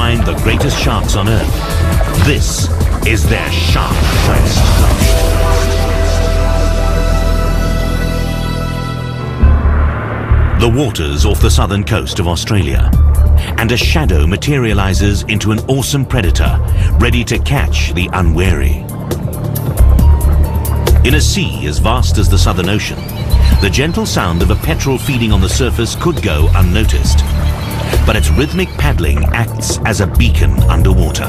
find the greatest sharks on Earth. This is their Shark Quest. The waters off the southern coast of Australia, and a shadow materializes into an awesome predator ready to catch the unwary. In a sea as vast as the Southern Ocean, the gentle sound of a petrel feeding on the surface could go unnoticed, but its rhythmic paddling acts as a beacon underwater.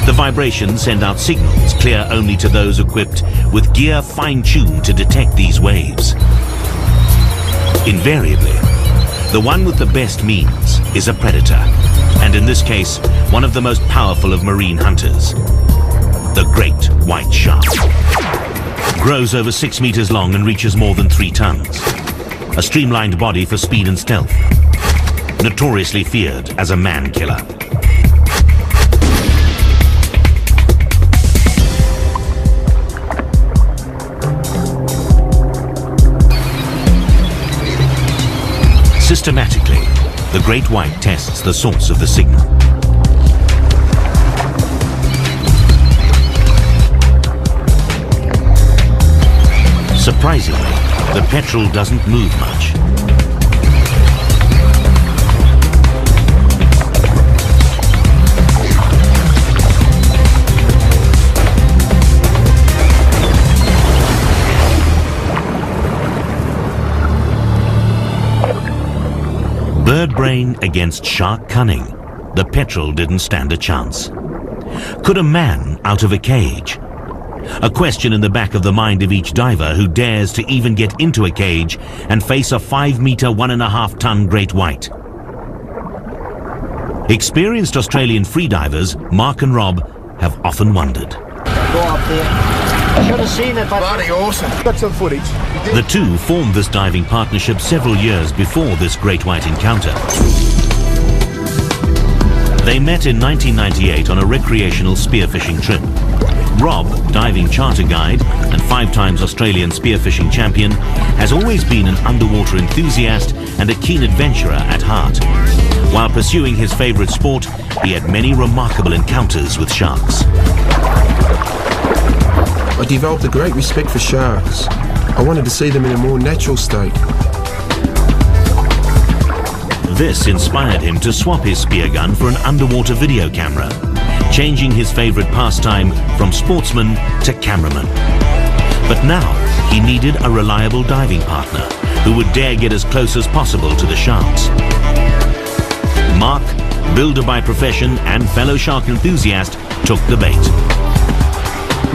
The vibrations send out signals clear only to those equipped with gear fine-tuned to detect these waves. Invariably, the one with the best means is a predator, and in this case, one of the most powerful of marine hunters, the great white shark. Grows over 6 meters long and reaches more than 3 tons. A streamlined body for speed and stealth. Notoriously feared as a man killer. Systematically, the great white tests the source of the signal. Surprisingly, the petrel doesn't move much. Bird brain against shark cunning. The petrel didn't stand a chance. Could a man out of a cage? A question in the back of the mind of each diver who dares to even get into a cage and face a 5-meter, 1.5-ton great white. Experienced Australian freedivers, Mark and Rob, have often wondered. Go up there. I should have seen it, but bloody awesome. Got some footage. The two formed this diving partnership several years before this great white encounter. They met in 1998 on a recreational spearfishing trip. Rob, diving charter guide and 5 times Australian spearfishing champion, has always been an underwater enthusiast and a keen adventurer at heart. While pursuing his favorite sport, he had many remarkable encounters with sharks. I developed a great respect for sharks. I wanted to see them in a more natural state. This inspired him to swap his spear gun for an underwater video camera, changing his favorite pastime from sportsman to cameraman. But now he needed a reliable diving partner who would dare get as close as possible to the sharks. Mark, builder by profession and fellow shark enthusiast, took the bait.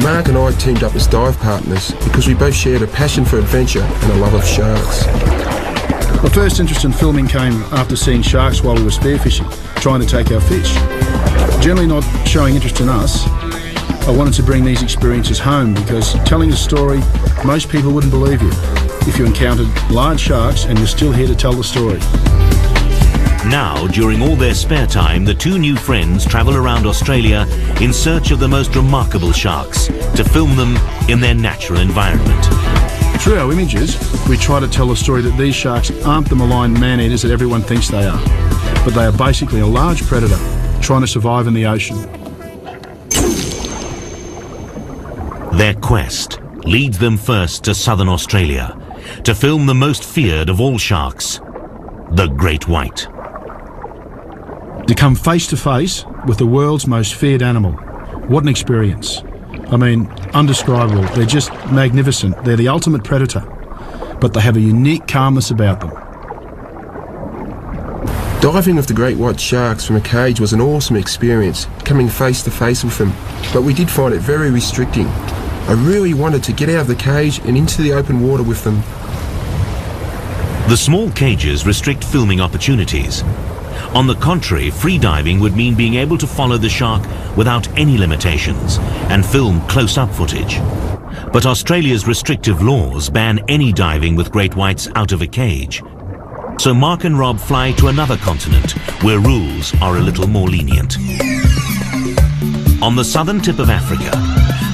Mark and I teamed up as dive partners because we both shared a passion for adventure and a love of sharks. My first interest in filming came after seeing sharks while we were spearfishing, trying to take our fish. Generally not showing interest in us, I wanted to bring these experiences home because telling a story, most people wouldn't believe you if you encountered large sharks and you're still here to tell the story. Now, during all their spare time, the two new friends travel around Australia in search of the most remarkable sharks to film them in their natural environment. Through our images, we try to tell the story that these sharks aren't the malign man-eaters that everyone thinks they are, but they are basically a large predator trying to survive in the ocean. Their quest leads them first to southern Australia to film the most feared of all sharks, the great white. To come face to face with the world's most feared animal. What an experience. I mean, undescribable. They're just magnificent. They're the ultimate predator, but they have a unique calmness about them. Diving with the great white sharks from a cage was an awesome experience, coming face to face with them, but we did find it very restricting. I really wanted to get out of the cage and into the open water with them. The small cages restrict filming opportunities. On the contrary, freediving would mean being able to follow the shark without any limitations and film close-up footage. But Australia's restrictive laws ban any diving with great whites out of a cage. So Mark and Rob fly to another continent where rules are a little more lenient. On the southern tip of Africa,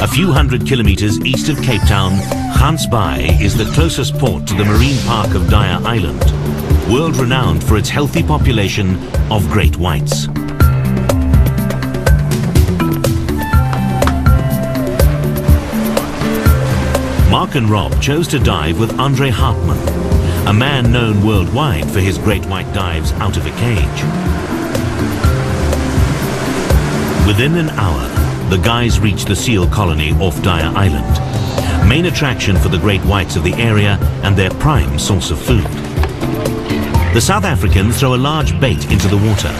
a few hundred kilometers east of Cape Town, Gans Bay is the closest port to the marine park of Dyer Island, world-renowned for its healthy population of great whites. Mark and Rob chose to dive with Andre Hartmann, a man known worldwide for his great white dives out of a cage. Within an hour, the guys reached the seal colony off Dyer Island, main attraction for the great whites of the area and their prime source of food. The South Africans throw a large bait into the water,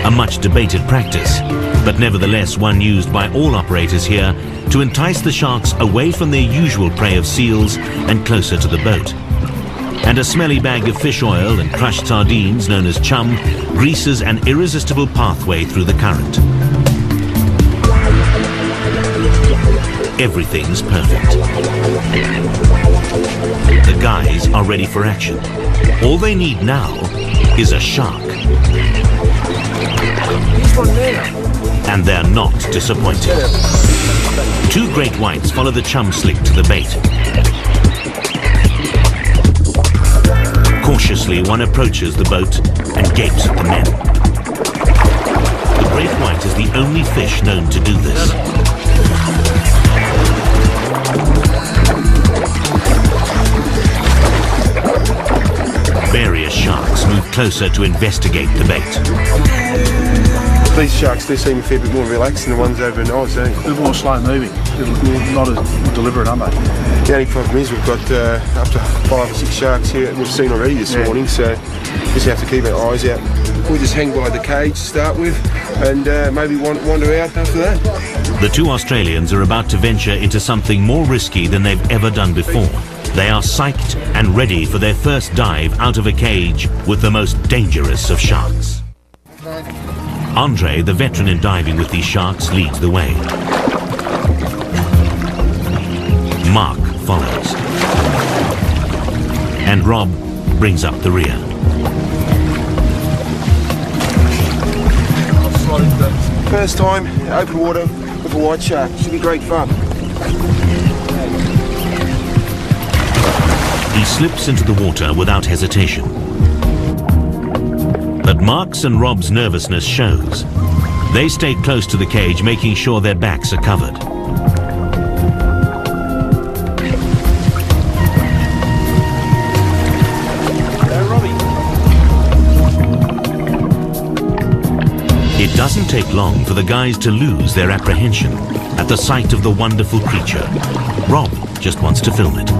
a much debated practice, but nevertheless one used by all operators here to entice the sharks away from their usual prey of seals and closer to the boat. And a smelly bag of fish oil and crushed sardines known as chum greases an irresistible pathway through the current. Everything's perfect. The guys are ready for action. All they need now is a shark. And they're not disappointed. Two great whites follow the chum slick to the bait. Cautiously, one approaches the boat and gapes at the men. The great white is the only fish known to do this. Various sharks move closer to investigate the bait. These sharks do seem a fair bit more relaxed than the ones over in Oz, eh? A bit more slow moving, not as deliberate, aren't they? The only problem is we've got up to 5 or 6 sharks here that we've seen already this morning, so just have to keep our eyes out. We'll just hang by the cage to start with and maybe wander out after that. The two Australians are about to venture into something more risky than they've ever done before. They are psyched and ready for their first dive out of a cage with the most dangerous of sharks. Andre, the veteran in diving with these sharks, leads the way. Mark follows. And Rob brings up the rear. First time, open water with a white shark. Should be great fun. He slips into the water without hesitation. But Mark's and Rob's nervousness shows. They stay close to the cage, making sure their backs are covered. It doesn't take long for the guys to lose their apprehension at the sight of the wonderful creature. Rob just wants to film it.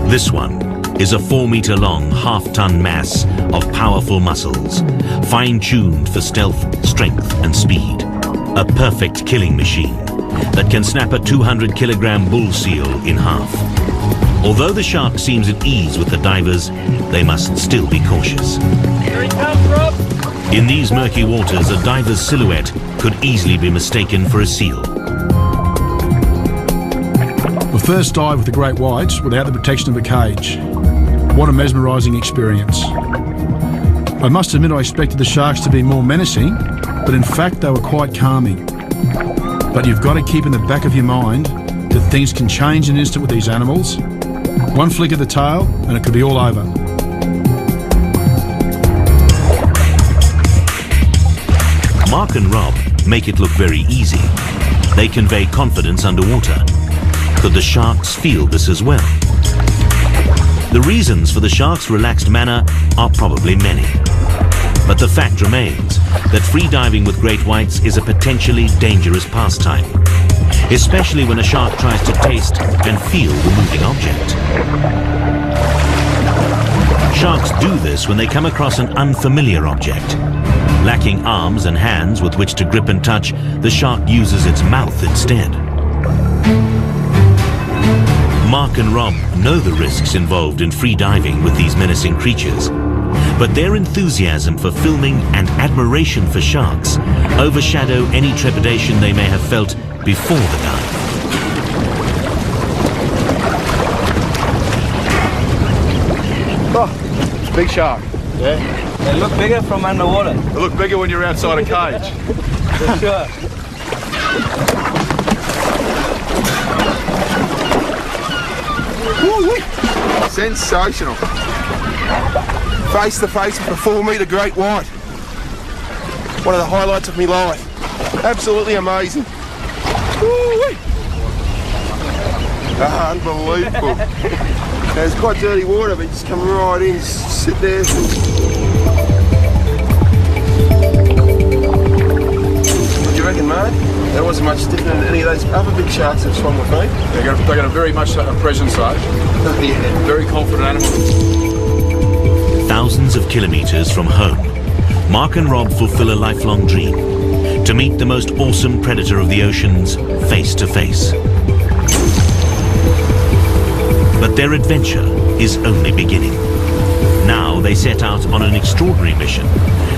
This one is a 4-meter-long, half-ton mass of powerful muscles, fine-tuned for stealth, strength and speed. A perfect killing machine that can snap a 200-kilogram bull seal in half. Although the shark seems at ease with the divers, they must still be cautious. Here he comes, Rob! In these murky waters, a diver's silhouette could easily be mistaken for a seal. The first dive with the great whites without the protection of a cage. What a mesmerising experience. I must admit I expected the sharks to be more menacing, but in fact they were quite calming. But you've got to keep in the back of your mind that things can change in an instant with these animals. One flick of the tail and it could be all over. Mark and Rob make it look very easy. They convey confidence underwater. Could the sharks feel this as well? The reasons for the sharks' relaxed manner are probably many. But the fact remains that free diving with great whites is a potentially dangerous pastime, especially when a shark tries to taste and feel the moving object. Sharks do this when they come across an unfamiliar object. Lacking arms and hands with which to grip and touch, the shark uses its mouth instead. Mark and Rob know the risks involved in free diving with these menacing creatures, but their enthusiasm for filming and admiration for sharks overshadow any trepidation they may have felt before the dive. Oh, it's a big shark. Yeah. They look bigger from underwater. They look bigger when you're outside a cage. For sure. Sensational. Face to face with a 4-meter great white. One of the highlights of my life. Absolutely amazing. Woo-wee. Unbelievable. Now, it's quite dirty water, but just come right in, sit there. What do you reckon, Mark? That wasn't much different than any of those other big sharks that swum with me. They got a very much a presence, though. Yeah. Very confident animal. Thousands of kilometers from home, Mark and Rob fulfill a lifelong dream: to meet the most awesome predator of the oceans face to face. But their adventure is only beginning. Now they set out on an extraordinary mission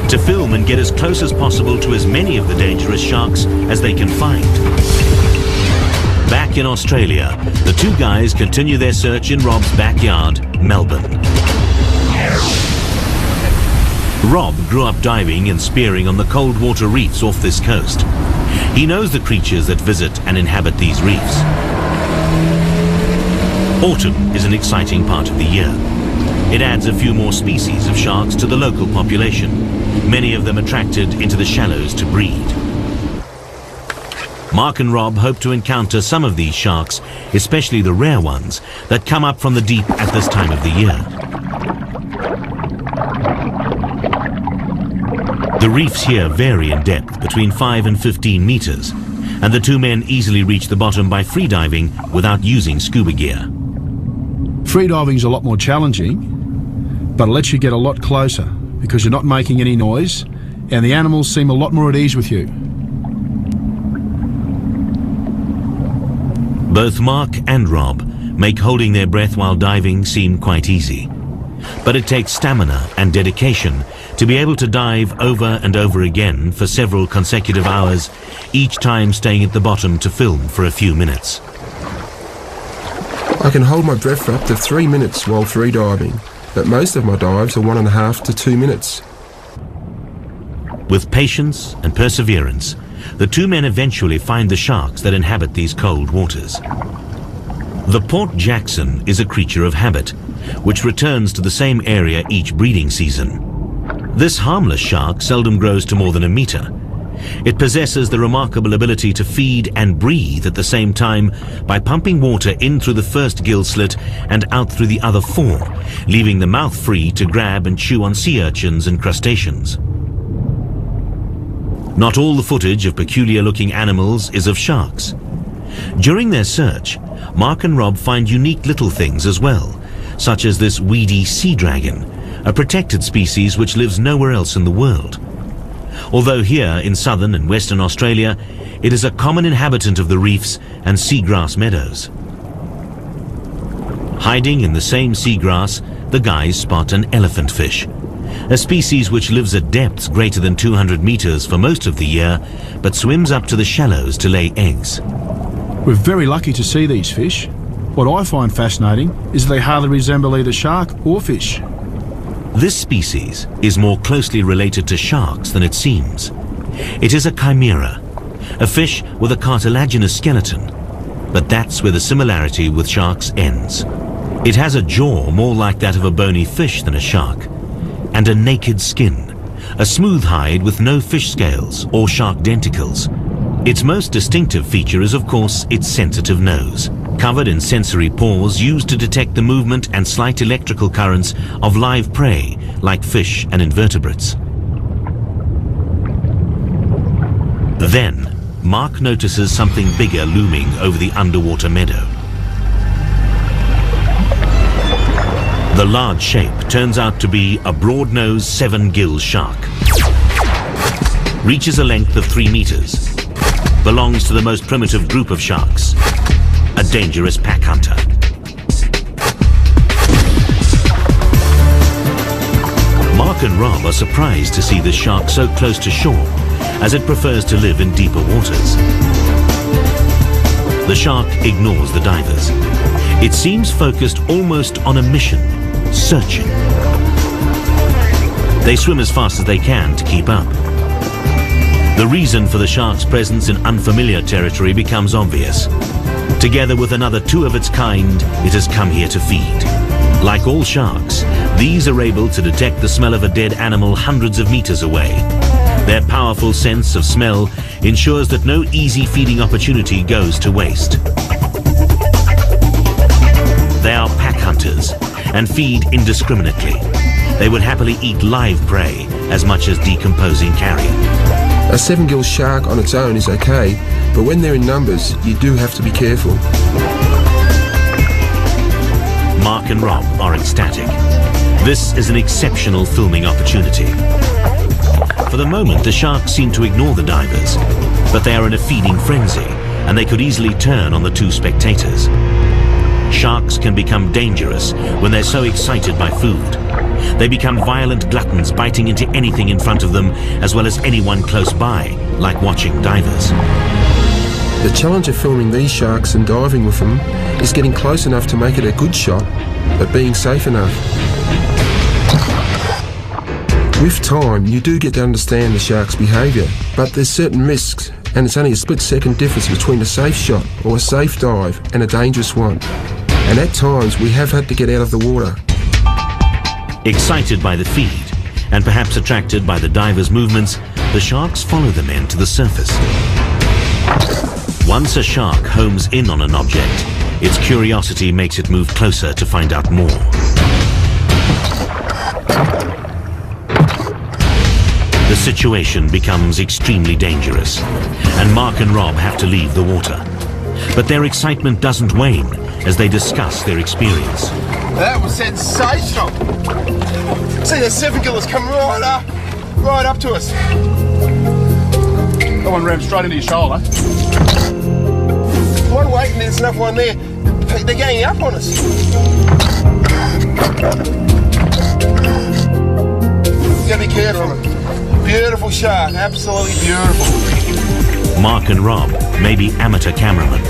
to film and get as close as possible to as many of the dangerous sharks as they can find. Back in Australia, the two guys continue their search in Rob's backyard, Melbourne. Rob grew up diving and spearing on the cold water reefs off this coast. He knows the creatures that visit and inhabit these reefs. Autumn is an exciting part of the year. It adds a few more species of sharks to the local population, many of them attracted into the shallows to breed. Mark and Rob hope to encounter some of these sharks, especially the rare ones that come up from the deep at this time of the year. The reefs here vary in depth between 5 and 15 meters, and the two men easily reach the bottom by freediving without using scuba gear. Freediving is a lot more challenging, but it lets you get a lot closer because you're not making any noise and the animals seem a lot more at ease with you. Both Mark and Rob make holding their breath while diving seem quite easy. But it takes stamina and dedication to be able to dive over and over again for several consecutive hours, each time staying at the bottom to film for a few minutes. I can hold my breath for up to 3 minutes while freediving, but most of my dives are 1.5 to 2 minutes. With patience and perseverance, the two men eventually find the sharks that inhabit these cold waters. The Port Jackson is a creature of habit, which returns to the same area each breeding season. This harmless shark seldom grows to more than a meter. It possesses the remarkable ability to feed and breathe at the same time by pumping water in through the first gill slit and out through the other 4, leaving the mouth free to grab and chew on sea urchins and crustaceans. Not all the footage of peculiar-looking animals is of sharks. During their search, Mark and Rob find unique little things as well, such as this weedy sea dragon, a protected species which lives nowhere else in the world. Although here in southern and western Australia, it is a common inhabitant of the reefs and seagrass meadows. Hiding in the same seagrass, the guys spot an elephant fish, a species which lives at depths greater than 200 meters for most of the year, but swims up to the shallows to lay eggs. We're very lucky to see these fish. What I find fascinating is they hardly resemble either shark or fish. This species is more closely related to sharks than it seems. It is a chimera, a fish with a cartilaginous skeleton, but that's where the similarity with sharks ends. It has a jaw more like that of a bony fish than a shark, and a naked skin, a smooth hide with no fish scales or shark denticles. Its most distinctive feature is, of course, its sensitive nose, covered in sensory pores used to detect the movement and slight electrical currents of live prey like fish and invertebrates. Then, Mark notices something bigger looming over the underwater meadow. The large shape turns out to be a broad-nosed 7-gill shark. Reaches a length of 3 meters. Belongs to the most primitive group of sharks, a dangerous pack hunter. Mark and Rob are surprised to see the shark so close to shore, as it prefers to live in deeper waters. The shark ignores the divers. It seems focused almost on a mission, searching. They swim as fast as they can to keep up. The reason for the shark's presence in unfamiliar territory becomes obvious. Together with another 2 of its kind, it has come here to feed. Like all sharks, these are able to detect the smell of a dead animal hundreds of meters away. Their powerful sense of smell ensures that no easy feeding opportunity goes to waste. They are pack hunters and feed indiscriminately. They would happily eat live prey as much as decomposing carrion. A 7-gill shark on its own is okay, but when they're in numbers, you do have to be careful. Mark and Rob are ecstatic. This is an exceptional filming opportunity. For the moment, the sharks seem to ignore the divers, but they are in a feeding frenzy, and they could easily turn on the two spectators. Sharks can become dangerous when they're so excited by food. They become violent gluttons, biting into anything in front of them, as well as anyone close by, like watching divers. The challenge of filming these sharks and diving with them is getting close enough to make it a good shot, but being safe enough. With time, you do get to understand the shark's behaviour, but there's certain risks, and it's only a split-second difference between a safe shot or a safe dive and a dangerous one. And at times, we have had to get out of the water. Excited by the feed, and perhaps attracted by the divers' movements, the sharks follow the men to the surface. Once a shark homes in on an object, its curiosity makes it move closer to find out more. The situation becomes extremely dangerous, and Mark and Rob have to leave the water. But their excitement doesn't wane as they discuss their experience. That was sensational. See, the 7-gillers come right up to us. That one rammed straight into your shoulder. One waiting, there's another one there. They're ganging up on us. You gotta be careful. Beautiful shark, absolutely beautiful. Mark and Rob may be amateur cameramen,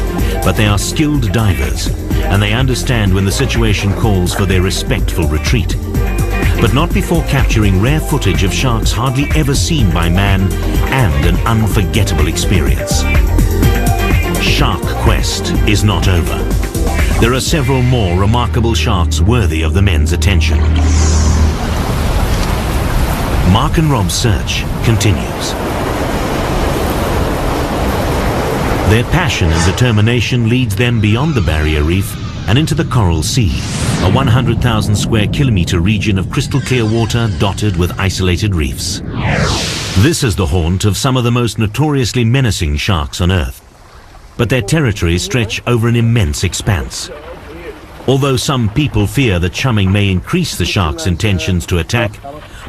but they are skilled divers, and they understand when the situation calls for their respectful retreat. But not before capturing rare footage of sharks hardly ever seen by man and an unforgettable experience. Shark quest is not over. There are several more remarkable sharks worthy of the men's attention. Mark and Rob's search continues. Their passion and determination leads them beyond the barrier reef and into the Coral Sea, a 100,000 square kilometre region of crystal clear water dotted with isolated reefs. This is the haunt of some of the most notoriously menacing sharks on Earth. But their territories stretch over an immense expanse. Although some people fear that chumming may increase the shark's intentions to attack,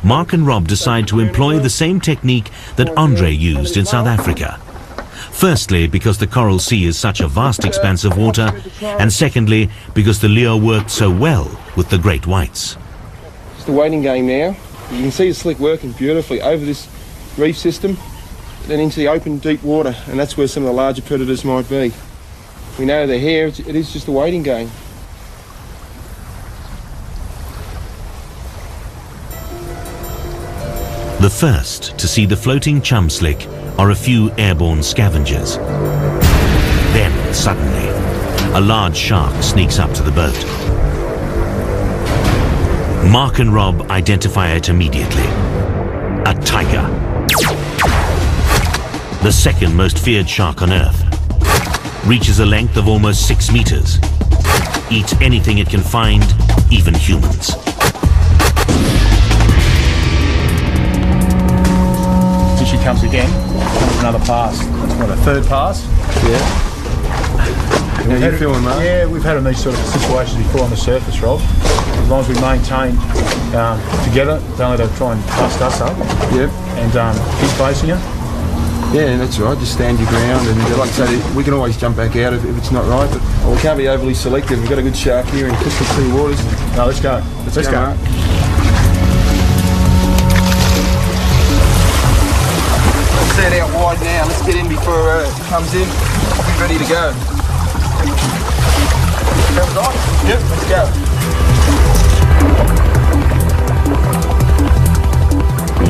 Mark and Rob decide to employ the same technique that Andre used in South Africa. Firstly, because the Coral Sea is such a vast expanse of water, and secondly, because the lure worked so well with the great whites. It's the waiting game now. You can see the slick working beautifully over this reef system, then into the open deep water, and that's where some of the larger predators might be. We know they're here, it is just a waiting game. The first to see the floating chum slick are a few airborne scavengers. Then, suddenly, a large shark sneaks up to the boat. Mark and Rob identify it immediately. A tiger. The second most feared shark on Earth. Reaches a length of almost 6 meters. Eats anything it can find, even humans. She comes again, comes another pass. That's what, a third pass? Yeah. How you feeling, mate? Yeah, we've had in these sort of situations before on the surface, Rob. As long as we maintain together, they only to try and bust us up. Yep. And keep facing it. Yeah, that's right. Just stand your ground, and like I say, we can always jump back out if it's not right. But we can't be overly selective. We've got a good shark here in crystal clear waters. No, let's go. Let's go. Mark. Set out wide now. Let's get in before it comes in. Be ready to go. Comes on? Yep, let's go.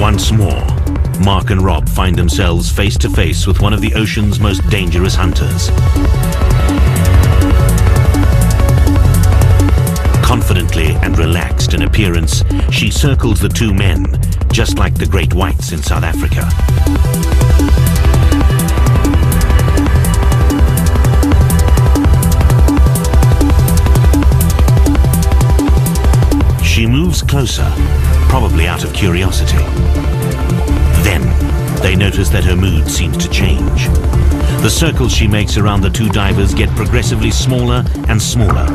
Once more, Mark and Rob find themselves face to face with one of the ocean's most dangerous hunters. Confidently and relaxed in appearance, she circles the two men, just like the great whites in South Africa. closer, probably out of curiosity. Then, they notice that her mood seems to change. The circles she makes around the two divers get progressively smaller and smaller.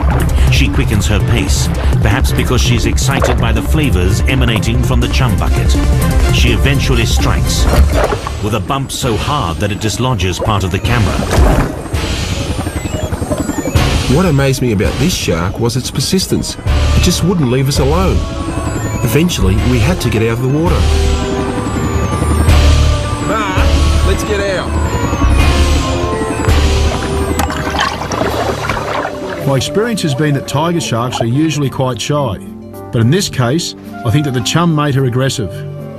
She quickens her pace, perhaps because she's excited by the flavors emanating from the chum bucket. She eventually strikes, with a bump so hard that it dislodges part of the camera. What amazed me about this shark was its persistence. It just wouldn't leave us alone. Eventually, we had to get out of the water. Ma, let's get out. My experience has been that tiger sharks are usually quite shy, but in this case, I think that the chum made her aggressive.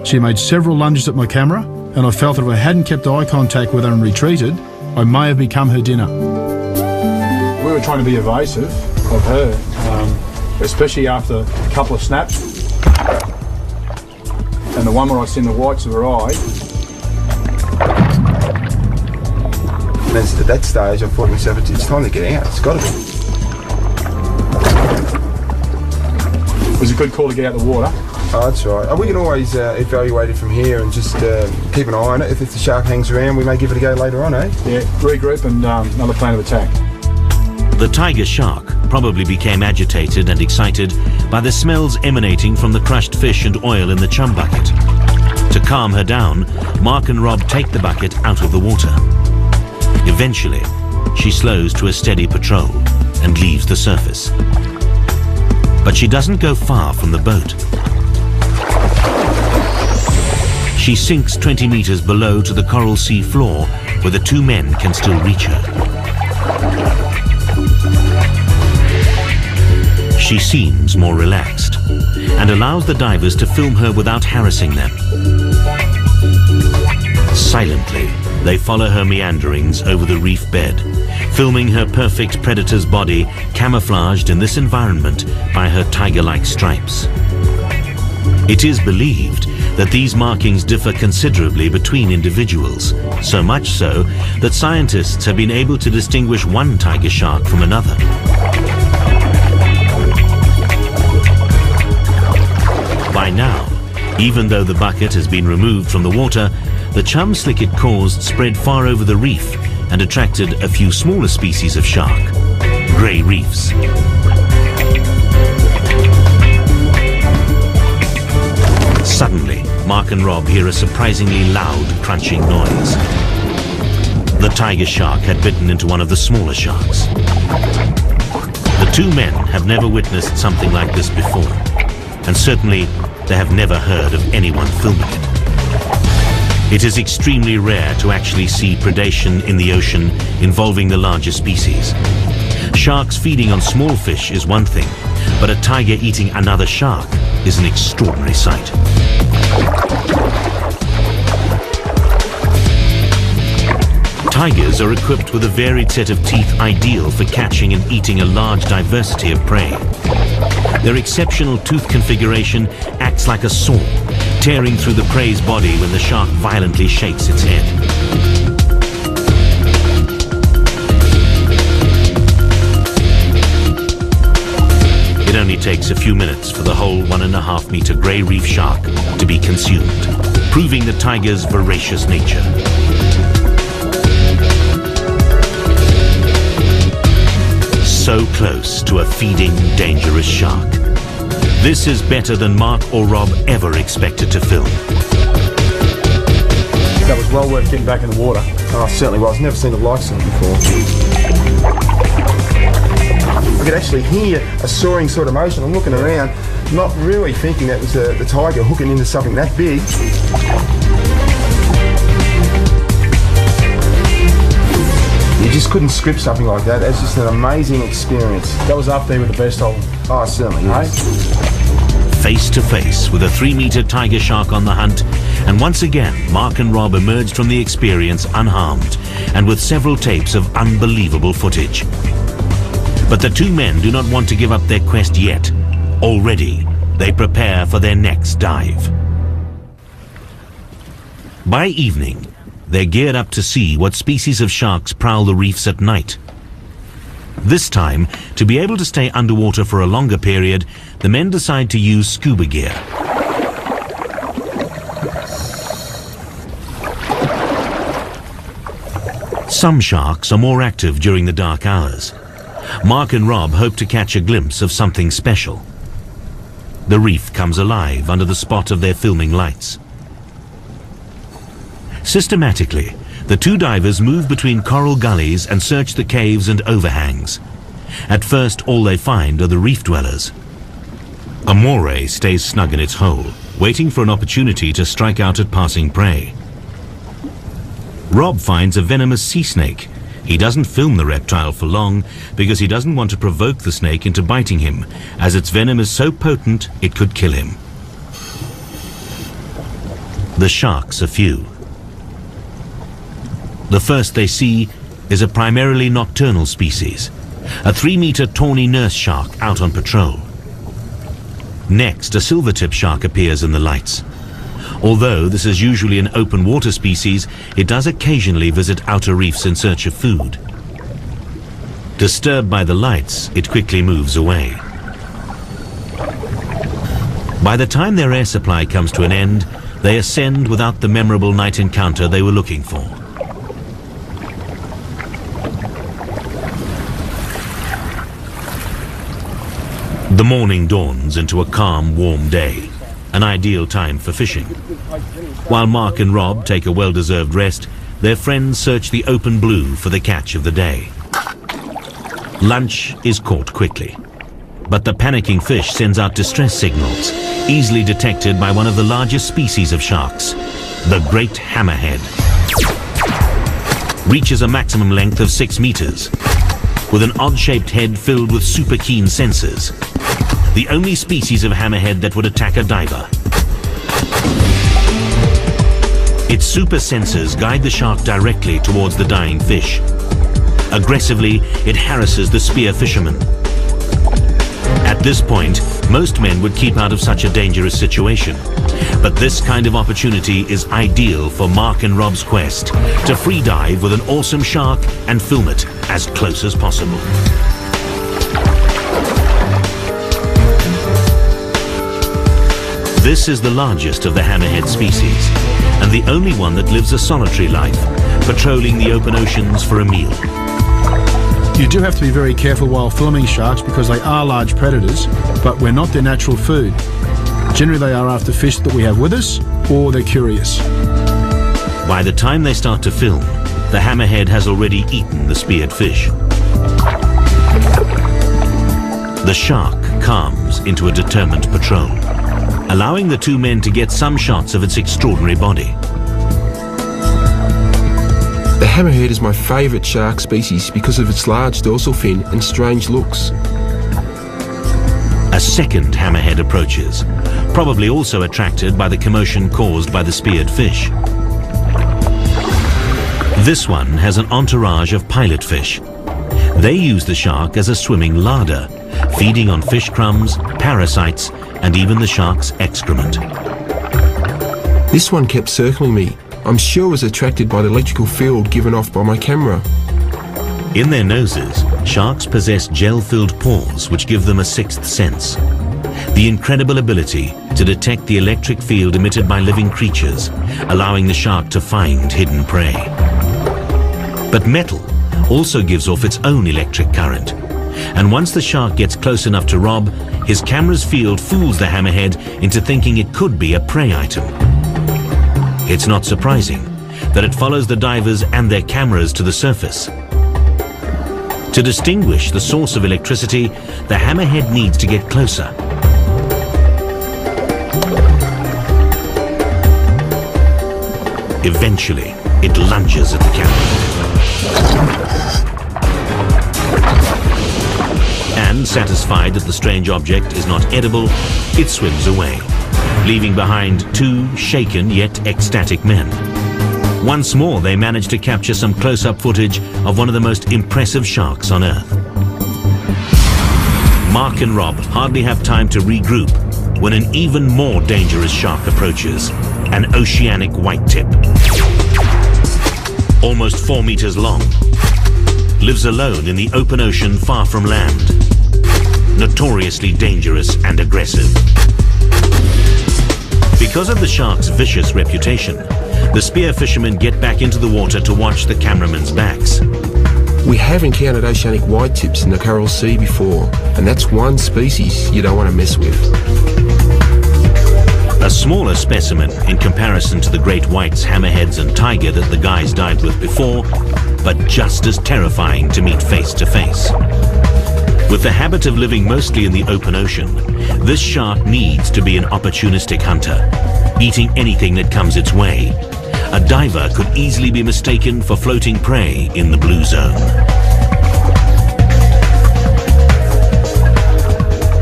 She made several lunges at my camera, and I felt that if I hadn't kept eye contact with her and retreated, I may have become her dinner. We were trying to be evasive of her, especially after a couple of snaps, and the one where I seen the whites of her eye. And at that stage, I thought to myself, it's time to get out. It's got to be. It was a good call to get out of the water. Oh, that's right. We can always evaluate it from here and just keep an eye on it. If the shark hangs around, we may give it a go later on, eh? Yeah, regroup and another plan of attack. The tiger shark probably became agitated and excited by the smells emanating from the crushed fish and oil in the chum bucket. To calm her down, Mark and Rob take the bucket out of the water. Eventually, she slows to a steady patrol and leaves the surface. But she doesn't go far from the boat. She sinks 20 meters below to the coral sea floor, where the two men can still reach her. She seems more relaxed and allows the divers to film her without harassing them. Silently, they follow her meanderings over the reef bed, filming her perfect predator's body camouflaged in this environment by her tiger-like stripes. It is believed that these markings differ considerably between individuals, so much so that scientists have been able to distinguish one tiger shark from another. By now, even though the bucket has been removed from the water, the chum slick it caused spread far over the reef and attracted a few smaller species of shark, grey reefs. Suddenly, Mark and Rob hear a surprisingly loud crunching noise. The tiger shark had bitten into one of the smaller sharks. The two men have never witnessed something like this before, and certainly they have never heard of anyone filming it. It is extremely rare to actually see predation in the ocean involving the larger species. Sharks feeding on small fish is one thing, but a tiger eating another shark is an extraordinary sight. Tigers are equipped with a varied set of teeth ideal for catching and eating a large diversity of prey. Their exceptional tooth configuration acts like a saw, tearing through the prey's body when the shark violently shakes its head. It only takes a few minutes for the whole 1.5 meter grey reef shark to be consumed, proving the tiger's voracious nature. So close to a feeding, dangerous shark. This is better than Mark or Rob ever expected to film. That was well worth getting back in the water. Oh, it certainly was. Never seen the likes of it before. I could actually hear a soaring sort of motion. I'm looking around, not really thinking that was the tiger hooking into something that big. You just couldn't script something like that. That's just an amazing experience. That was up there with the best of them. Oh, certainly, yes. Face to face with a 3 meter tiger shark on the hunt, and once again, Mark and Rob emerged from the experience unharmed and with several tapes of unbelievable footage. But the two men do not want to give up their quest yet. Already, they prepare for their next dive. By evening, they're geared up to see what species of sharks prowl the reefs at night. This time, to be able to stay underwater for a longer period, the men decide to use scuba gear. Some sharks are more active during the dark hours. Mark and Rob hope to catch a glimpse of something special. The reef comes alive under the spot of their filming lights. Systematically, the two divers move between coral gullies and search the caves and overhangs. At first, all they find are the reef dwellers. A moray stays snug in its hole, waiting for an opportunity to strike out at passing prey. Rob finds a venomous sea snake. He doesn't film the reptile for long because he doesn't want to provoke the snake into biting him, as its venom is so potent it could kill him. The sharks are few. The first they see is a primarily nocturnal species, a 3-meter tawny nurse shark out on patrol. Next, a silvertip shark appears in the lights. Although this is usually an open water species, it does occasionally visit outer reefs in search of food. Disturbed by the lights, it quickly moves away. By the time their air supply comes to an end, they ascend without the memorable night encounter they were looking for. The morning dawns into a calm, warm day, an ideal time for fishing. While Mark and Rob take a well-deserved rest, their friends search the open blue for the catch of the day. Lunch is caught quickly, but the panicking fish sends out distress signals, easily detected by one of the largest species of sharks, the great hammerhead. Reaches a maximum length of 6 meters, with an odd-shaped head filled with super keen sensors. The only species of hammerhead that would attack a diver. Its super sensors guide the shark directly towards the dying fish. Aggressively, it harasses the spear fisherman. At this point, most men would keep out of such a dangerous situation. But this kind of opportunity is ideal for Mark and Rob's quest to free dive with an awesome shark and film it as close as possible. This is the largest of the hammerhead species, and the only one that lives a solitary life, patrolling the open oceans for a meal. You do have to be very careful while filming sharks because they are large predators, but we're not their natural food. Generally they are after fish that we have with us, or they're curious. By the time they start to film, the hammerhead has already eaten the speared fish. The shark calms into a determined patrol, allowing the two men to get some shots of its extraordinary body. The hammerhead is my favourite shark species because of its large dorsal fin and strange looks. A second hammerhead approaches, probably also attracted by the commotion caused by the speared fish. This one has an entourage of pilotfish. They use the shark as a swimming larder, feeding on fish crumbs, parasites, and even the shark's excrement. This one kept circling me. I'm sure it was attracted by the electrical field given off by my camera. In their noses, sharks possess gel-filled pores which give them a sixth sense. The incredible ability to detect the electric field emitted by living creatures, allowing the shark to find hidden prey. But metal also gives off its own electric current. And once the shark gets close enough to Rob, his camera's field fools the hammerhead into thinking it could be a prey item. It's not surprising that it follows the divers and their cameras to the surface. To distinguish the source of electricity, the hammerhead needs to get closer. Eventually, it lunges at the camera. And, satisfied that the strange object is not edible, it swims away, leaving behind two shaken yet ecstatic men. Once more, they manage to capture some close-up footage of one of the most impressive sharks on Earth. Mark and Rob hardly have time to regroup when an even more dangerous shark approaches, an oceanic white tip. Almost 4 meters long, lives alone in the open ocean far from land. Notoriously dangerous and aggressive. Because of the shark's vicious reputation, the spear fishermen get back into the water to watch the cameramen's backs. We have encountered oceanic whitetips in the Coral Sea before, and that's one species you don't want to mess with. A smaller specimen in comparison to the great whites, hammerheads and tiger that the guys dived with before, but just as terrifying to meet face to face. With the habit of living mostly in the open ocean, this shark needs to be an opportunistic hunter, eating anything that comes its way. A diver could easily be mistaken for floating prey in the blue zone.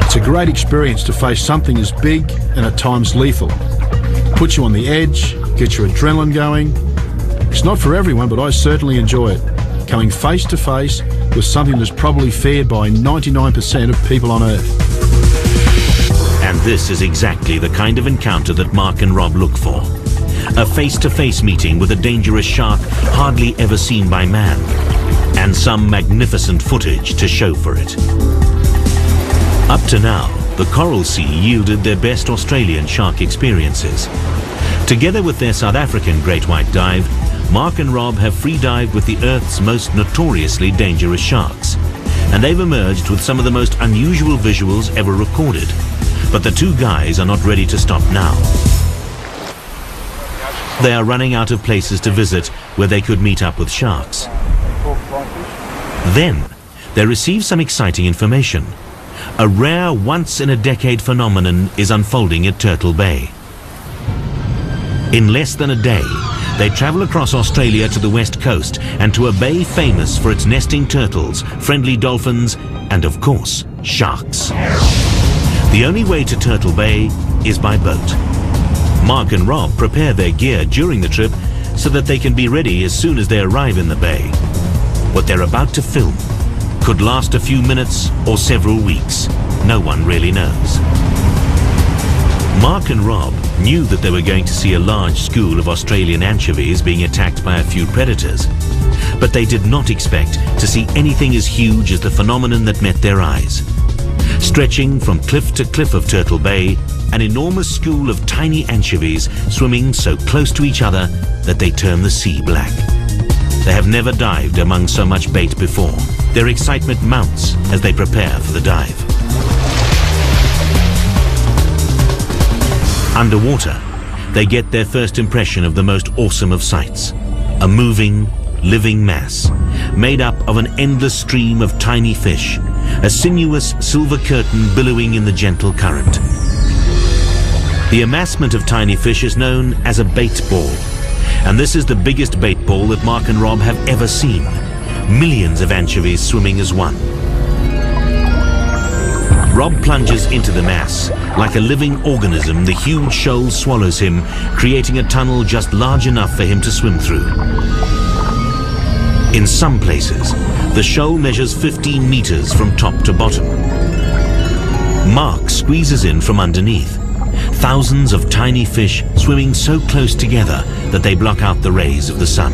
It's a great experience to face something as big and at times lethal. Puts you on the edge, gets your adrenaline going. It's not for everyone, but I certainly enjoy it. Coming face to face with something that's probably feared by 99% of people on Earth. And this is exactly the kind of encounter that Mark and Rob look for. A face-to-face meeting with a dangerous shark hardly ever seen by man, and some magnificent footage to show for it. Up to now, the Coral Sea yielded their best Australian shark experiences. Together with their South African great white dive, Mark and Rob have free-dived with the Earth's most notoriously dangerous sharks, and they've emerged with some of the most unusual visuals ever recorded. But the two guys are not ready to stop now. They are running out of places to visit where they could meet up with sharks. Then, they receive some exciting information. A rare once-in-a-decade phenomenon is unfolding at Turtle Bay. In less than a day, they travel across Australia to the west coast and to a bay famous for its nesting turtles, friendly dolphins, and of course, sharks. The only way to Turtle Bay is by boat. Mark and Rob prepare their gear during the trip so that they can be ready as soon as they arrive in the bay. What they're about to film could last a few minutes or several weeks. No one really knows. Mark and Rob knew that they were going to see a large school of Australian anchovies being attacked by a few predators, but they did not expect to see anything as huge as the phenomenon that met their eyes. Stretching from cliff to cliff of Turtle Bay, an enormous school of tiny anchovies swimming so close to each other that they turn the sea black. They have never dived among so much bait before. Their excitement mounts as they prepare for the dive. Underwater, they get their first impression of the most awesome of sights. A moving, living mass, made up of an endless stream of tiny fish, a sinuous silver curtain billowing in the gentle current. The amassment of tiny fish is known as a bait ball, and this is the biggest bait ball that Mark and Rob have ever seen. Millions of anchovies swimming as one. Rob plunges into the mass. Like a living organism, the huge shoal swallows him, creating a tunnel just large enough for him to swim through. In some places, the shoal measures 15 meters from top to bottom. Mark squeezes in from underneath. Thousands of tiny fish swimming so close together that they block out the rays of the sun.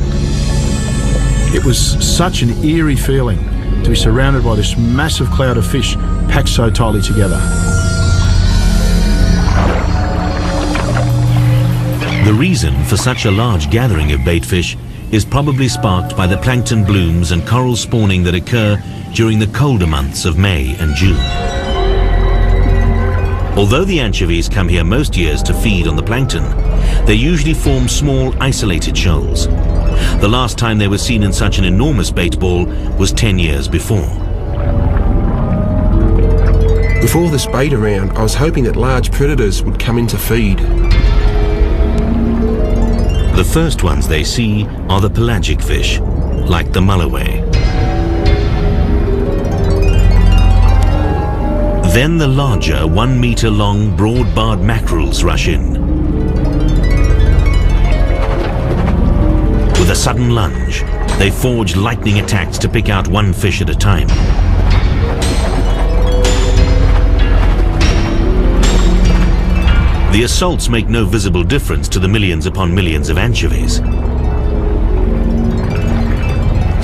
It was such an eerie feeling to be surrounded by this massive cloud of fish packed so tightly together. The reason for such a large gathering of baitfish is probably sparked by the plankton blooms and coral spawning that occur during the colder months of May and June. Although the anchovies come here most years to feed on the plankton, they usually form small isolated shoals. The last time they were seen in such an enormous bait ball was 10 years before. With all this bait around, I was hoping that large predators would come in to feed. The first ones they see are the pelagic fish, like the mulloway. Then the larger 1 meter long broad-barred mackerels rush in. With a sudden lunge, they forge lightning attacks to pick out one fish at a time. The assaults make no visible difference to the millions upon millions of anchovies.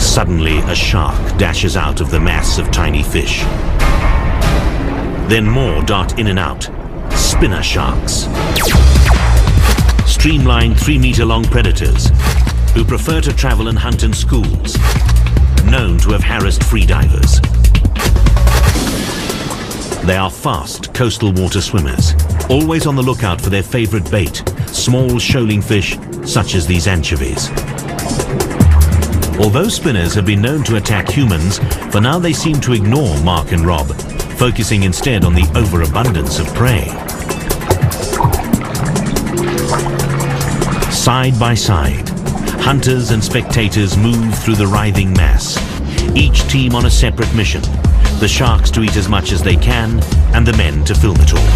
Suddenly, Suddenly, a shark dashes out of the mass of tiny fish. Then more dart in and out. Spinner sharks. Streamlined 3-meter-long predators who prefer to travel and hunt in schools, known to have harassed freedivers. They are fast coastal water swimmers, always on the lookout for their favorite bait, small shoaling fish such as these anchovies. Although spinners have been known to attack humans, for now they seem to ignore Mark and Rob, focusing instead on the overabundance of prey. Side by side, hunters and spectators move through the writhing mass, each team on a separate mission, the sharks to eat as much as they can and the men to film it all.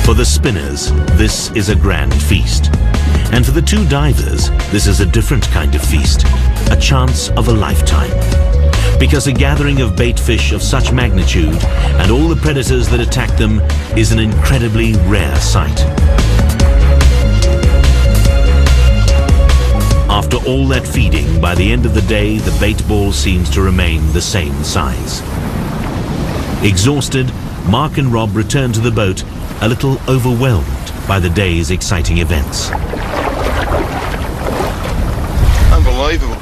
For the spinners, this is a grand feast. And for the two divers, this is a different kind of feast, a chance of a lifetime. Because a gathering of bait fish of such magnitude and all the predators that attack them is an incredibly rare sight. After all that feeding, by the end of the day, the bait ball seems to remain the same size. Exhausted, Mark and Rob return to the boat, a little overwhelmed by the day's exciting events. Unbelievable.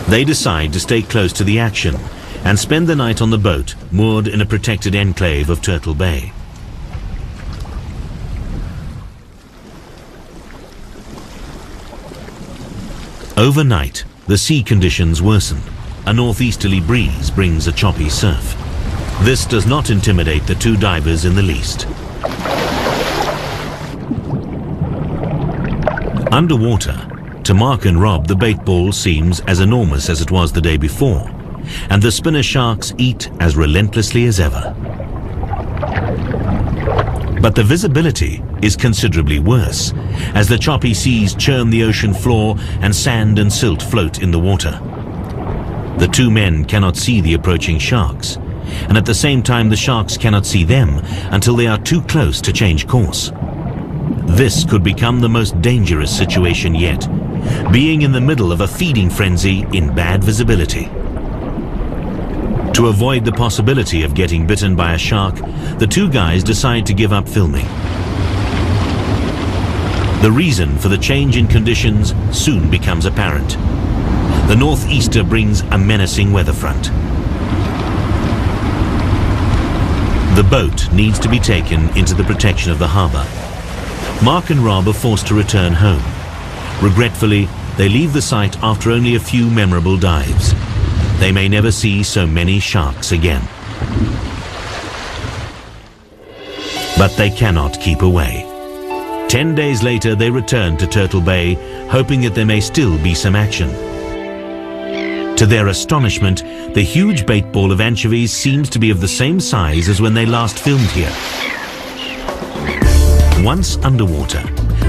They decide to stay close to the action and spend the night on the boat, moored in a protected enclave of Turtle Bay. Overnight, the sea conditions worsen. A northeasterly breeze brings a choppy surf. This does not intimidate the two divers in the least. Underwater, to Mark and Rob, the bait ball seems as enormous as it was the day before, and the spinner sharks eat as relentlessly as ever. But the visibility is considerably worse, as the choppy seas churn the ocean floor and sand and silt float in the water. The two men cannot see the approaching sharks, and at the same time the sharks cannot see them until they are too close to change course. This could become the most dangerous situation yet, being in the middle of a feeding frenzy in bad visibility. To avoid the possibility of getting bitten by a shark, the two guys decide to give up filming. The reason for the change in conditions soon becomes apparent. The northeaster brings a menacing weather front. The boat needs to be taken into the protection of the harbor. Mark and Rob are forced to return home. Regretfully, they leave the site after only a few memorable dives. They may never see so many sharks again. But they cannot keep away. 10 days later, they return to Turtle Bay, hoping that there may still be some action. To their astonishment, the huge bait ball of anchovies seems to be of the same size as when they last filmed here. Once underwater,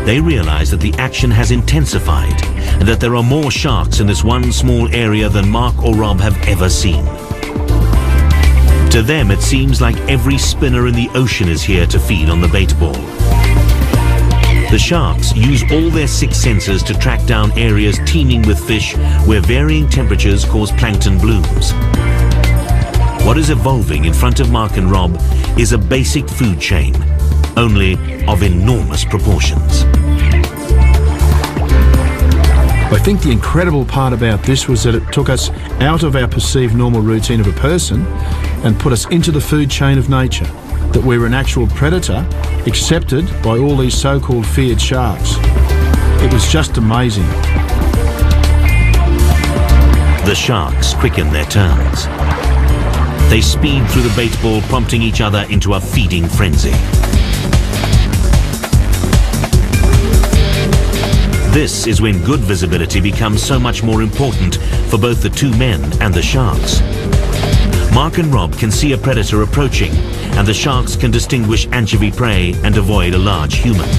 they realize that the action has intensified and that there are more sharks in this one small area than Mark or Rob have ever seen. To them, it seems like every spinner in the ocean is here to feed on the bait ball. The sharks use all their 6 senses to track down areas teeming with fish where varying temperatures cause plankton blooms. What is evolving in front of Mark and Rob is a basic food chain, only of enormous proportions. I think the incredible part about this was that it took us out of our perceived normal routine of a person and put us into the food chain of nature, that we're an actual predator accepted by all these so-called feared sharks. It was just amazing. The sharks quicken their turns. They speed through the bait ball, prompting each other into a feeding frenzy. This is when good visibility becomes so much more important for both the two men and the sharks. Mark and Rob can see a predator approaching, and the sharks can distinguish anchovy prey and avoid a large human.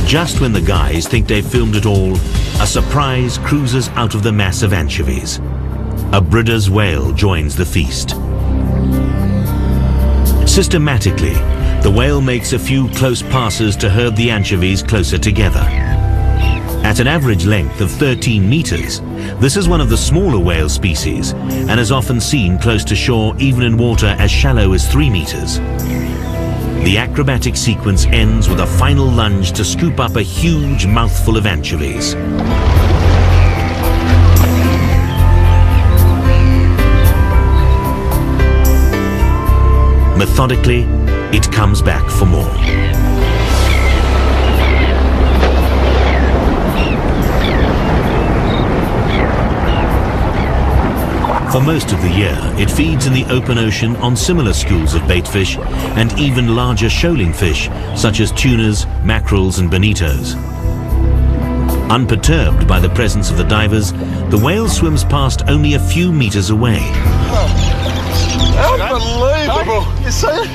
Just when the guys think they've filmed it all, a surprise cruises out of the mass of anchovies. A Bryde's whale joins the feast. Systematically, The whale makes a few close passes to herd the anchovies closer together. At an average length of 13 meters, this is one of the smaller whale species and is often seen close to shore even in water as shallow as 3 meters. The acrobatic sequence ends with a final lunge to scoop up a huge mouthful of anchovies. Methodically, it comes back for more. For most of the year, it feeds in the open ocean on similar schools of baitfish and even larger shoaling fish, such as tunas, mackerels and bonitos. Unperturbed by the presence of the divers, the whale swims past only a few meters away. Unbelievable! You see it?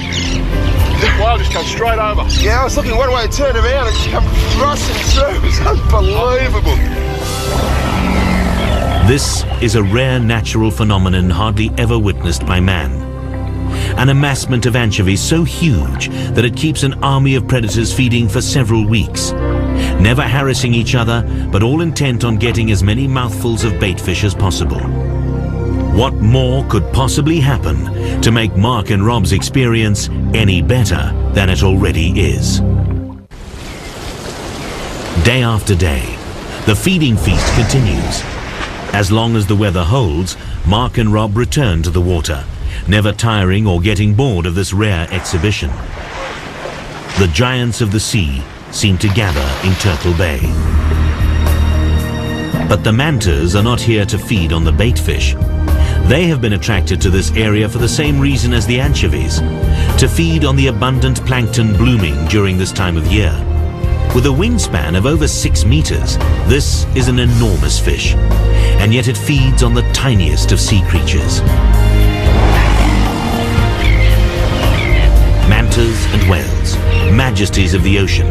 The whale just comes straight over. Yeah, I was looking one way, turned around and just come thrusting through. It's unbelievable. This is a rare natural phenomenon hardly ever witnessed by man. An amassment of anchovies so huge that it keeps an army of predators feeding for several weeks, never harassing each other, but all intent on getting as many mouthfuls of baitfish as possible. What more could possibly happen to make Mark and Rob's experience any better than it already is? Day after day, the feeding feast continues. As long as the weather holds, Mark and Rob return to the water, never tiring or getting bored of this rare exhibition. The giants of the sea seem to gather in Turtle Bay. But the mantas are not here to feed on the baitfish. They have been attracted to this area for the same reason as the anchovies, to feed on the abundant plankton blooming during this time of year. With a wingspan of over 6 meters, this is an enormous fish, and yet it feeds on the tiniest of sea creatures. Mantas and whales, majesties of the ocean.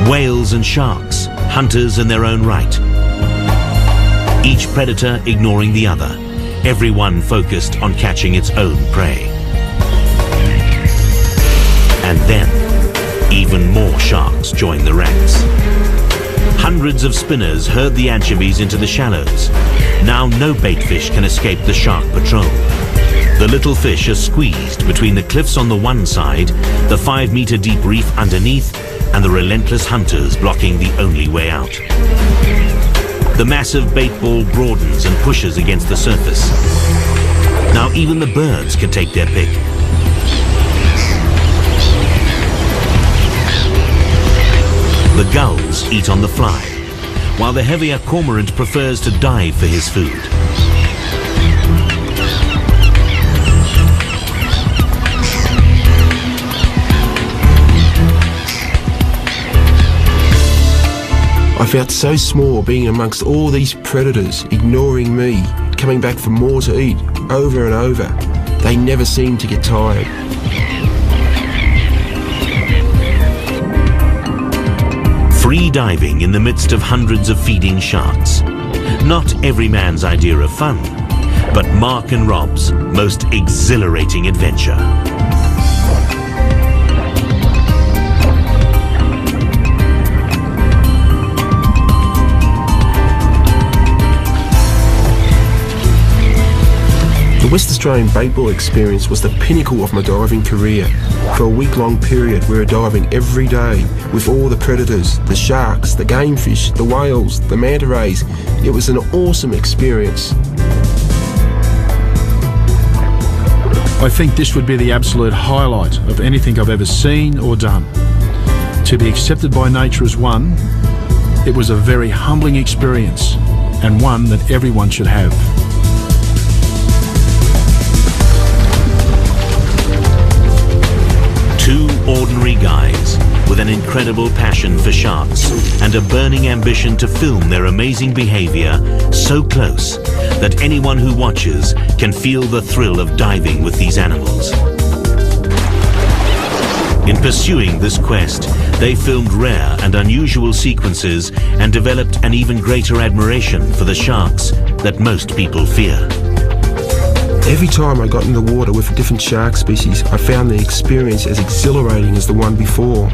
Whales and sharks, hunters in their own right. Each predator ignoring the other, everyone focused on catching its own prey. And then, even more sharks join the ranks. Hundreds of spinners herd the anchovies into the shallows. Now no baitfish can escape the shark patrol. The little fish are squeezed between the cliffs on the one side, the 5-meter deep reef underneath, and the relentless hunters blocking the only way out. The massive bait ball broadens and pushes against the surface. Now even the birds can take their pick. The gulls eat on the fly, while the heavier cormorant prefers to dive for his food. I felt so small being amongst all these predators, ignoring me, coming back for more to eat, over and over. They never seemed to get tired. Free diving in the midst of hundreds of feeding sharks. Not every man's idea of fun, but Mark and Rob's most exhilarating adventure. The West Australian baitball experience was the pinnacle of my diving career. For a week-long period, we were diving every day with all the predators, the sharks, the gamefish, the whales, the manta rays. It was an awesome experience. I think this would be the absolute highlight of anything I've ever seen or done. To be accepted by nature as one, it was a very humbling experience, and one that everyone should have. Two ordinary guys with an incredible passion for sharks and a burning ambition to film their amazing behavior so close that anyone who watches can feel the thrill of diving with these animals. In pursuing this quest, they filmed rare and unusual sequences and developed an even greater admiration for the sharks that most people fear. Every time I got in the water with a different shark species, I found the experience as exhilarating as the one before.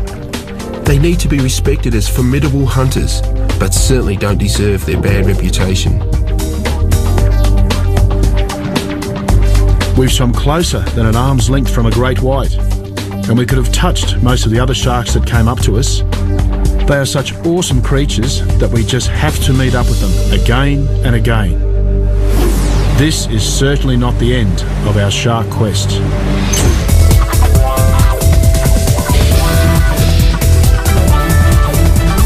They need to be respected as formidable hunters, but certainly don't deserve their bad reputation. We've swum closer than an arm's length from a great white, and we could have touched most of the other sharks that came up to us. They are such awesome creatures that we just have to meet up with them again and again. This is certainly not the end of our shark quest.